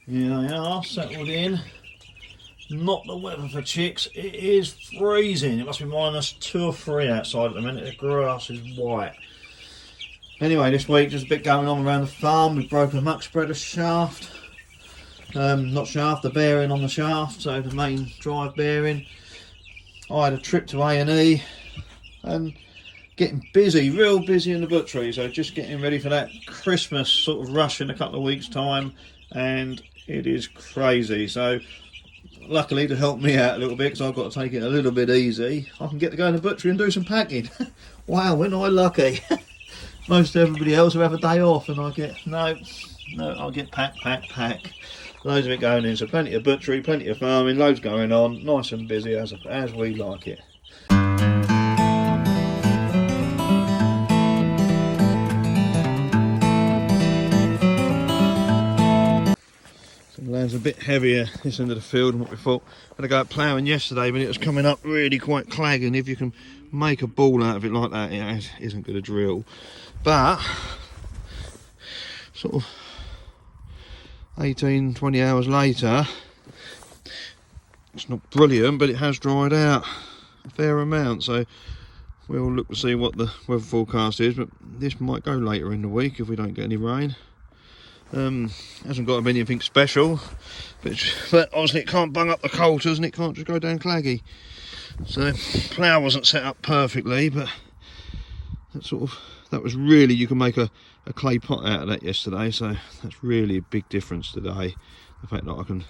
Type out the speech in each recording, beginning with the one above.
Here they are, settled in. Not the weather for chicks. It is freezing. It must be -2 or 3 outside at the minute. The grass is white. Anyway, this week there's a bit going on around the farm. We've broken a muckspreader shaft. Not shaft, the bearing on the shaft, so the main drive bearing. I had a trip to A&E and getting busy, real busy in the butchery, so just getting ready for that Christmas sort of rush in a couple of weeks' time, and it is crazy. So luckily, to help me out a little bit, because I've got to take it a little bit easy, I can get to go in the butchery and do some packing. Wow, when I lucky. Most everybody else will have a day off, and I get no, I'll get pack. Loads of it going in, so plenty of butchery, plenty of farming, loads going on, nice and busy as we like it. The land's a bit heavier this end of the field than what we thought. I had to go out ploughing yesterday, but it was coming up really quite clagging. If you can make a ball out of it like that, it isn't good a drill. But sort of 18-20 hours later, it's not brilliant, but it has dried out a fair amount. So we'll look to see what the weather forecast is, but this might go later in the week if we don't get any rain. Hasn't got to be anything special, but obviously it can't bung up the coulters and it can't just go down claggy. So plough wasn't set up perfectly, but that was really, you can make a clay pot out of that yesterday, so that's really a big difference today. The fact that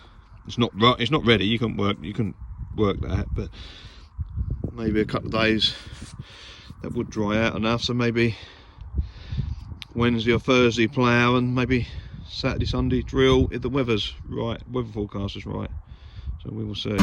it's not ready, you can work that, but maybe a couple of days that would dry out enough, so maybe Wednesday or Thursday plough, and maybe Saturday, Sunday drill if the weather's right, weather forecast is right. So we will see.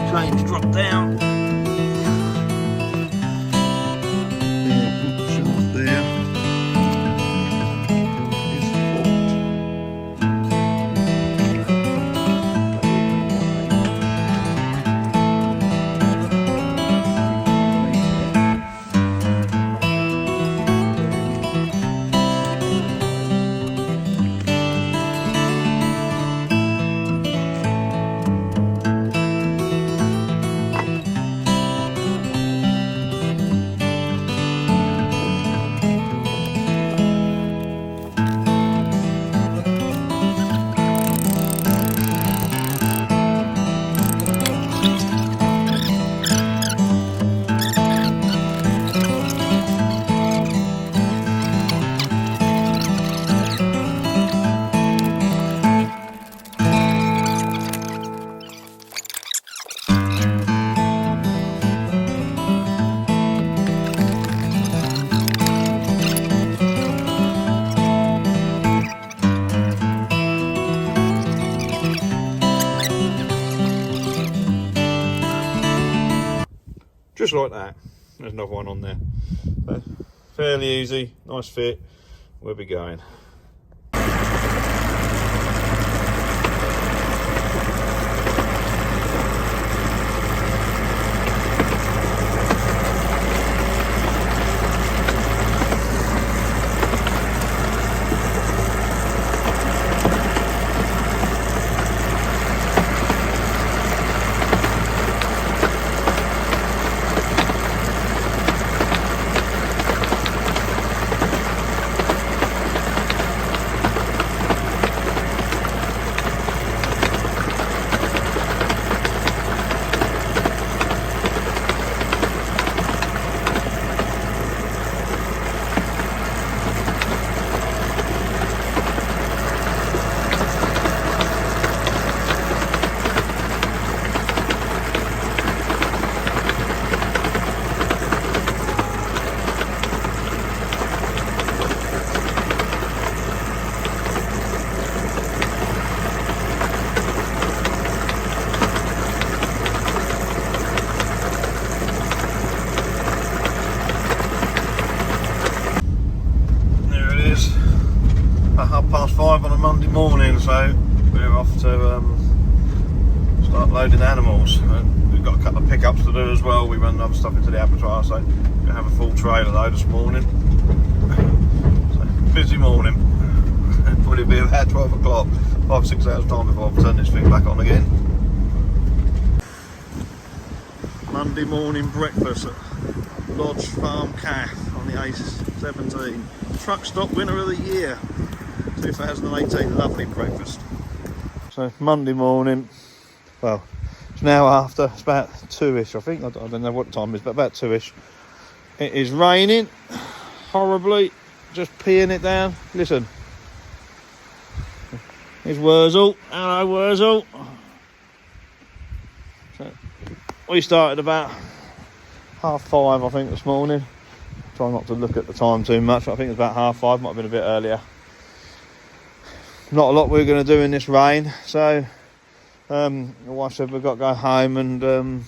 Trains drop down. Just like that. There's another one on there. So, fairly easy, nice fit. We'll be going. 5:30 on a Monday morning, so we're off to start loading animals. And we've got a couple of pickups to do as well. We run other stuff into the abattoir, so we'll have a full trailer though this morning. So, busy morning. Probably be about 12 o'clock, 5-6 hours time before I turn this thing back on again. Monday morning breakfast at Lodge Farm Cath on the A17. Truck stop winner of the year 2018. Lovely breakfast. So Monday morning, well, it's now after, it's about 2ish I think, I don't know what time it is, but about 2ish. It is raining horribly, just peeing it down. Listen, here's Wurzel. Hello Wurzel. So, we started about 5:30 I think this morning. Try not to look at the time too much, but I think it's about 5:30, might have been a bit earlier. Not a lot we're going to do in this rain, so my wife said we've got to go home and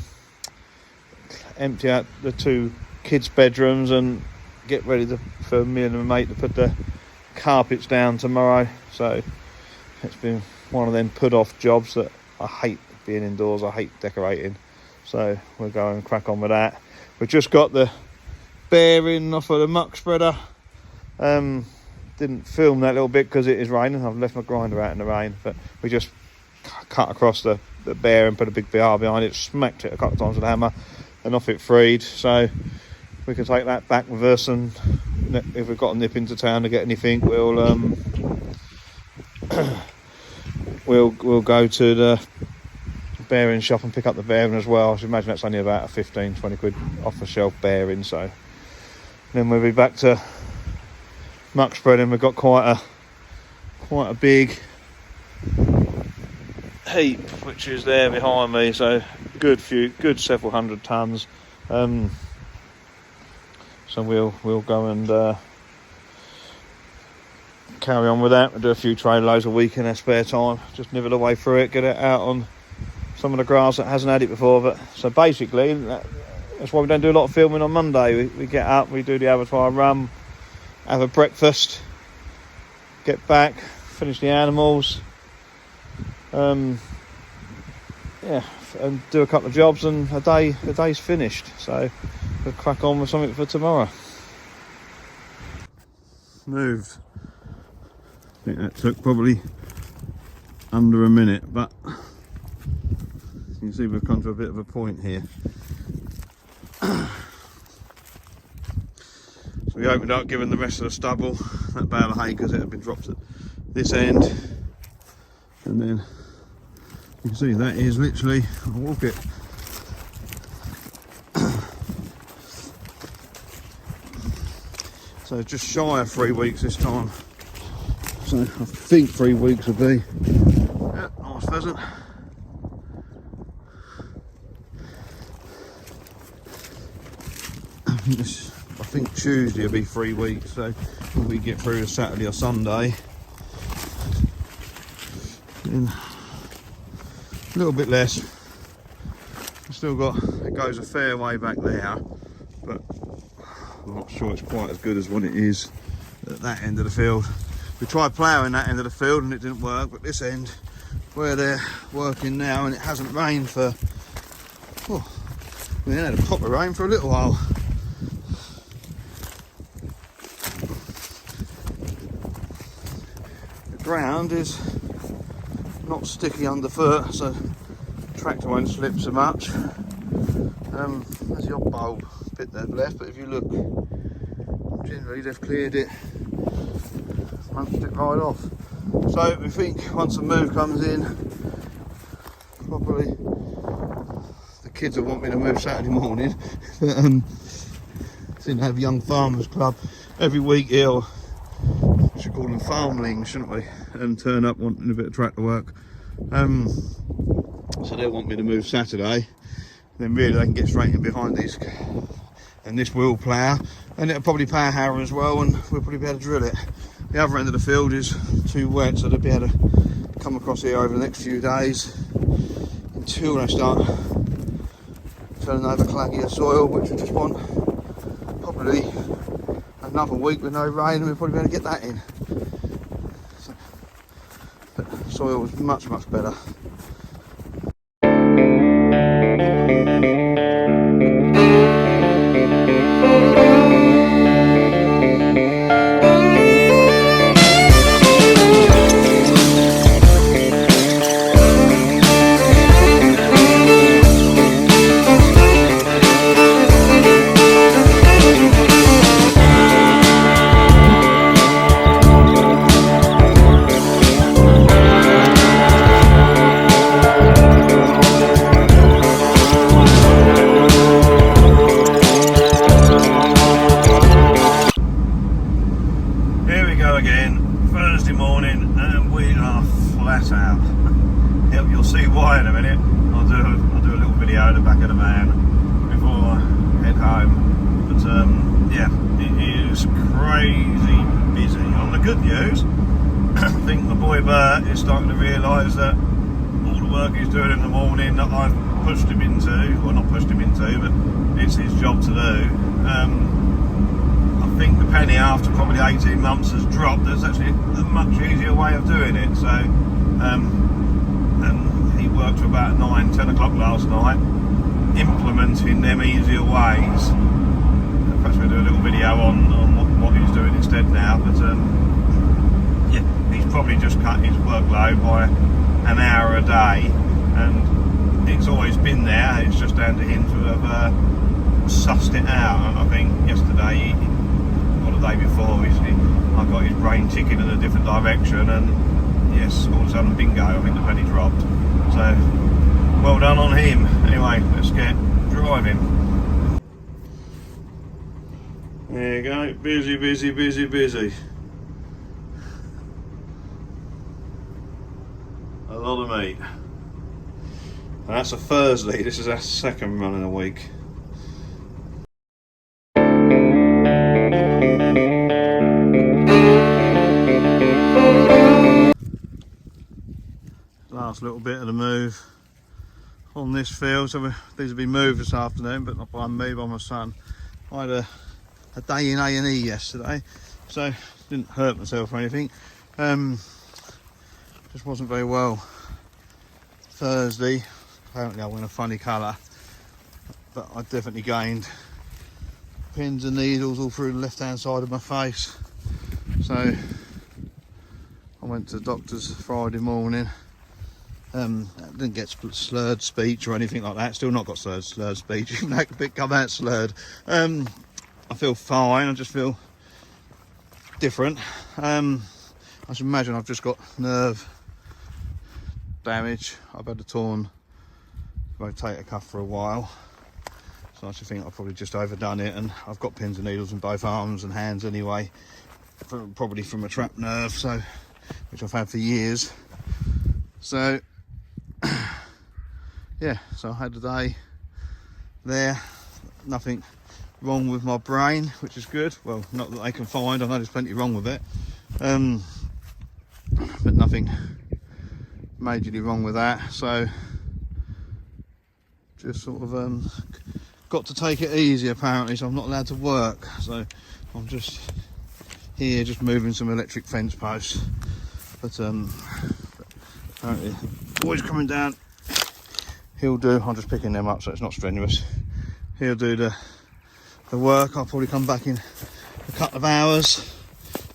empty out the 2 kids' bedrooms and get ready for me and my mate to put the carpets down tomorrow. So it's been one of them put off jobs that I hate being indoors, I hate decorating, so we'll go and crack on with that. We've just got the bearing off of the muck spreader. Didn't film that little bit because it is raining. I've left my grinder out in the rain, but we just cut across the bearing, put a big BR behind it, smacked it a couple of times with a hammer, and off it freed. So we can take that back with us, and if we've got to nip into town to get anything, we'll we'll go to the bearing shop and pick up the bearing as well. I should imagine that's only about a 15-20 quid off the shelf bearing. So then we'll be back to muck spreading. We've got quite a big heap which is there behind me, so good several hundred tons. So we'll go and carry on with that. We'll do a few trailer loads a week in our spare time, just nibble away through it, get it out on some of the grass that hasn't had it before. But so basically that's why we don't do a lot of filming on Monday. We get up, we do the abattoir run, have a breakfast, get back, finish the animals, and do a couple of jobs, and the day's finished. So we'll crack on with something for tomorrow. Moved. I think that took probably under a minute, but you can see we've come to a bit of a point here. So we opened up, giving the rest of the stubble that bale of hay because it had been dropped at this end, and then you can see that is literally, I'll walk it, so just shy of 3 weeks this time. So I think 3 weeks would be, yeah, nice pheasant. I think Tuesday will be 3 weeks, so if we get through to Saturday or Sunday, then a little bit less. We've still got, it goes a fair way back there, but I'm not sure it's quite as good as what it is at that end of the field. We tried ploughing that end of the field and it didn't work, but this end where they're working now, and it hasn't rained for, we had a proper rain for a little while. The ground is not sticky underfoot, so the tractor won't slip so much. There's the odd bulb bit there left, but if you look, generally they've cleared it, munched it right off. So we think once the move comes in, probably the kids will want me to move Saturday morning. But seem to have Young Farmers Club every week here. We should call them farmlings, shouldn't we? And turn up wanting a bit of tractor work. So they'll want me to move Saturday. Then really they can get straight in behind these, and this will plough, and it'll probably power harrow as well, and we'll probably be able to drill it. The other end of the field is too wet, so they'll be able to come across here over the next few days until they start turning over claggier soil, which we just want probably another week with no rain, and we'll probably be able to get that in. soil was much better. You'll see why in a minute. I'll do a little video at the back of the van before I head home. But yeah, it is crazy busy. On the good news, I think my boy Bert is starting to realise that all the work he's doing in the morning that I've pushed him into, well not pushed him into, but it's his job to do. I think the penny after probably 18 months has dropped. There's actually a much easier way of doing it. So and he worked to about 9-10 o'clock last night implementing them easier ways. Perhaps we'll do a little video on what he's doing instead now, but yeah, he's probably just cut his workload by an hour a day, and it's always been there. It's just down to him to have sussed it out. And I think yesterday or the day before I got his brain ticking in a different direction, and yes, all of a sudden, bingo, I think the penny dropped. So, well done on him. Anyway, let's get driving. There you go, busy, busy, busy, busy. A lot of meat. And that's a Thursday, this is our second run in a week. Last little bit of the move on this field, so these will be moved this afternoon, but not by me, by my son. I had a day in A&E yesterday, so didn't hurt myself or anything. Just wasn't very well Thursday. Apparently I went a funny colour, but I definitely gained pins and needles all through the left hand side of my face. So I went to the doctor's Friday morning. Didn't get slurred speech or anything like that. Still not got slurred speech, even though it come out slurred. I feel fine. I just feel different. I should imagine I've just got nerve damage. I've had a torn rotator cuff for a while, so I should think I've probably just overdone it. And I've got pins and needles in both arms and hands anyway, probably from a trapped nerve, so which I've had for years. So yeah, so I had a day there, nothing wrong with my brain, which is good. Well, not that they can find, I know there's plenty wrong with it, but nothing majorly wrong with that. So just sort of got to take it easy apparently, so I'm not allowed to work. So I'm just here, just moving some electric fence posts, but apparently the boy's coming down. He'll do, I'm just picking them up so it's not strenuous. He'll do the work. I'll probably come back in a couple of hours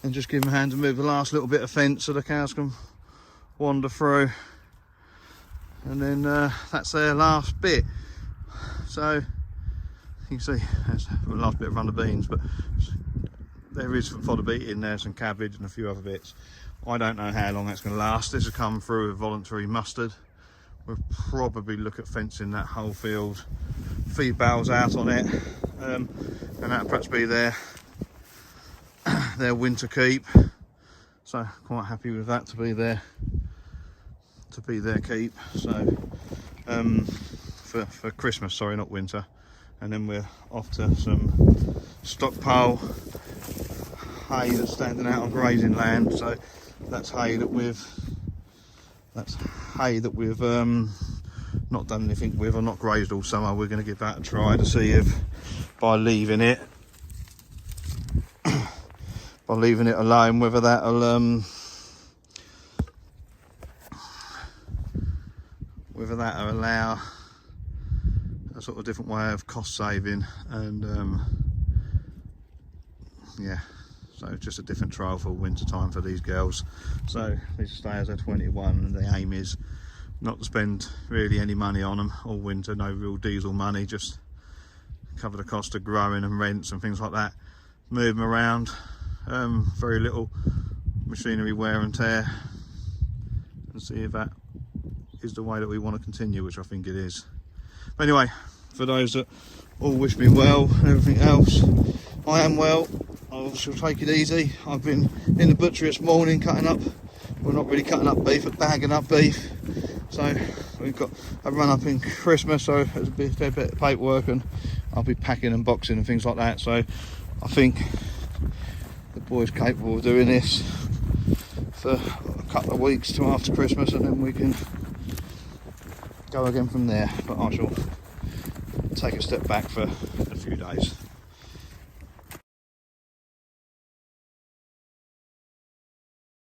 and just give him a hand to move the last little bit of fence so the cows can wander through. And then that's their last bit. So you can see that's the last bit of run of beans, but there is some fodder beet in there, some cabbage and a few other bits. I don't know how long that's going to last. This has come through with voluntary mustard. We'll probably look at fencing that whole field, feed bales out on it, and that'll perhaps be their winter keep. So quite happy with that to be their keep. So for Christmas, sorry, not winter. And then we're off to some stockpile hay that's standing out on grazing land. So that's hay that we've not done anything with or not grazed all summer. We're going to give that a try to see if by leaving it alone, whether that'll either that or allow a sort of different way of cost saving, and yeah, so it's just a different trial for winter time for these girls. So these stayers are 21, and the aim is not to spend really any money on them all winter, no real diesel money, just cover the cost of growing and rents and things like that, move them around, very little machinery wear and tear, and see if that is the way that we want to continue, which I think it is. But anyway, for those that all wish me well and everything else, I am well. I shall take it easy. I've been in the butchery this morning cutting up, well, not really cutting up beef, but bagging up beef. So we've got a run up in Christmas, so there's a bit of paperwork, and I'll be packing and boxing and things like that. So I think the boy's capable of doing this for a couple of weeks to after Christmas, and then we can go again from there. But I shall take a step back for a few days.